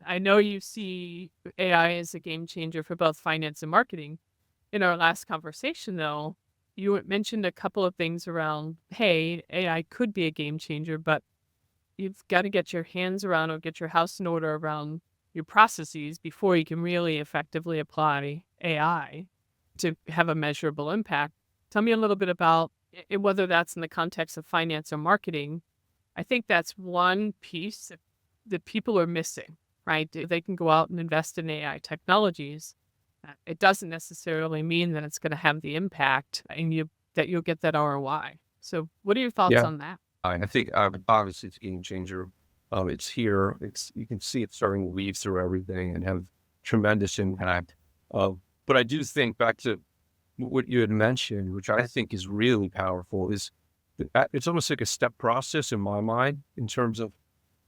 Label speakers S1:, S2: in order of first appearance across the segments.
S1: I know you see AI as a game changer for both finance and marketing. In our last conversation, though, you mentioned a couple of things around, hey, AI could be a game changer, but you've got to get your hands around or get your house in order around your processes before you can really effectively apply AI to have a measurable impact. Tell me a little bit about whether that's in the context of finance or marketing. I think that's one piece that people are missing, right? They can go out and invest in AI technologies. It doesn't necessarily mean that it's going to have the impact and that you'll get that ROI. So what are your thoughts
S2: Yeah.
S1: on that?
S2: I think obviously it's a game changer. It's here. You can see it starting to weave through everything and have tremendous impact. But I do think back to what you had mentioned, which I think is really powerful, is that it's almost like a step process in my mind in terms of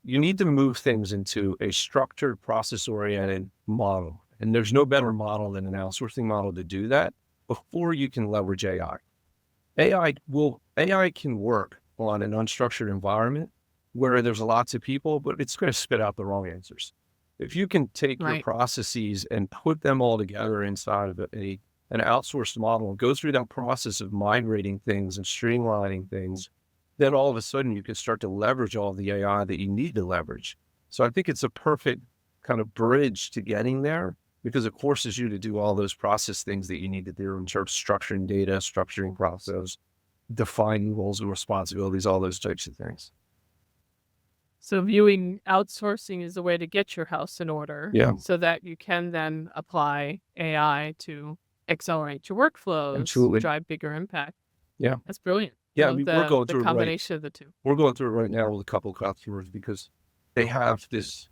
S2: you need to move things into a structured, process-oriented model. And there's no better model than an outsourcing model to do that before you can leverage AI. AI can work on an unstructured environment where there's lots of people, but it's going to spit out the wrong answers. If you can take your
S1: Right.
S2: processes and put them all together inside of an outsourced model and go through that process of migrating things and streamlining things, then all of a sudden you can start to leverage all the AI that you need to leverage. So I think it's a perfect kind of bridge to getting there because it forces you to do all those process things that you need to do in terms of structuring data, structuring process, defining roles and responsibilities, all those types of things.
S1: So viewing outsourcing as a way to get your house in order
S2: Yeah,
S1: so that you can then apply AI to accelerate your workflows,
S2: absolutely.
S1: drive bigger impact.
S2: Yeah.
S1: That's brilliant. I
S2: Yeah. I
S1: love
S2: mean, we're going
S1: the
S2: through it right.
S1: combination of the two.
S2: We're going through it right now with a couple of customers because they have this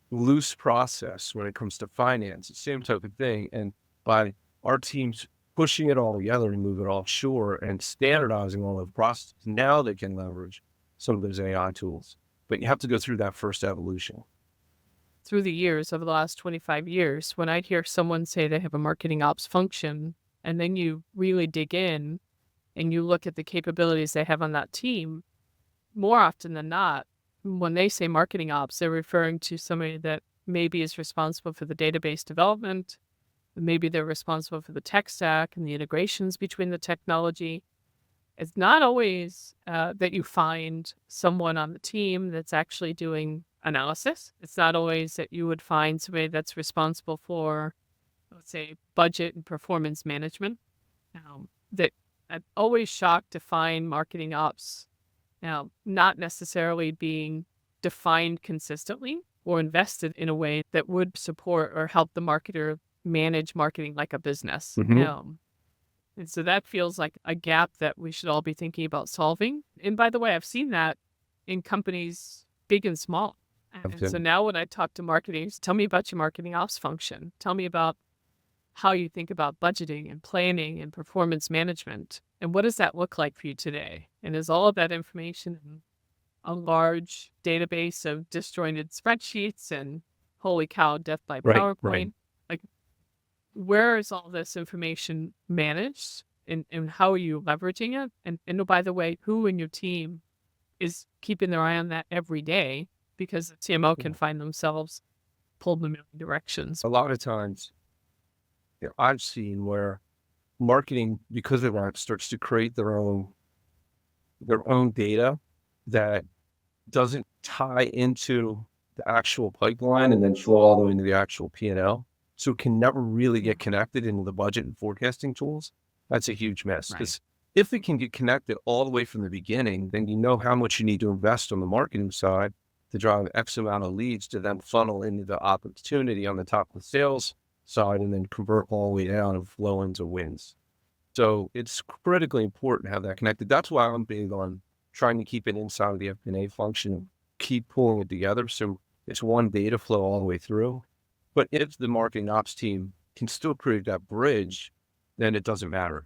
S2: loose process when it comes to finance, the same type of thing. And by our teams pushing it all together and move it offshore and standardizing all of the processes, now they can leverage some of those AI tools. But you have to go through that first evolution.
S1: Through the years, over the last 25 years, when I'd hear someone say they have a marketing ops function, and then you really dig in and you look at the capabilities they have on that team, more often than not, when they say marketing ops, they're referring to somebody that maybe is responsible for the database development. Maybe they're responsible for the tech stack and the integrations between the technology. It's not always that you find someone on the team that's actually doing analysis. It's not always that you would find somebody that's responsible for, let's say, budget and performance management. That I'm always shocked to find marketing ops not necessarily being defined consistently or invested in a way that would support or help the marketer manage marketing like a business.
S2: Mm-hmm.
S1: And so that feels like a gap that we should all be thinking about solving. And by the way, I've seen that in companies big and small. And so now when I talk to marketers, tell me about your marketing ops function. Tell me about how you think about budgeting and planning and performance management. And what does that look like for you today? And is all of that information in a large database of disjointed spreadsheets and holy cow, death by
S2: Right, right.
S1: PowerPoint? Like, where is all this information managed and how are you leveraging it? And oh, by the way, who in your team is keeping their eye on that every day? Because the CMO can find themselves pulled in a million directions.
S2: A lot of times, I've seen where marketing, because of that, starts to create their own data that doesn't tie into the actual pipeline and then flow all the way into the actual P&L. So it can never really get connected into the budget and forecasting tools. That's a huge miss because if it can get connected all the way from the beginning, then you know how much you need to invest on the marketing side to drive X amount of leads to then funnel into the opportunity on the top of the sales side and then convert all the way down and flow into wins. So it's critically important to have that connected. That's why I'm big on trying to keep it inside of the FP&A function and keep pulling it together. So it's one data flow all the way through. But if the marketing ops team can still create that bridge, then it doesn't matter.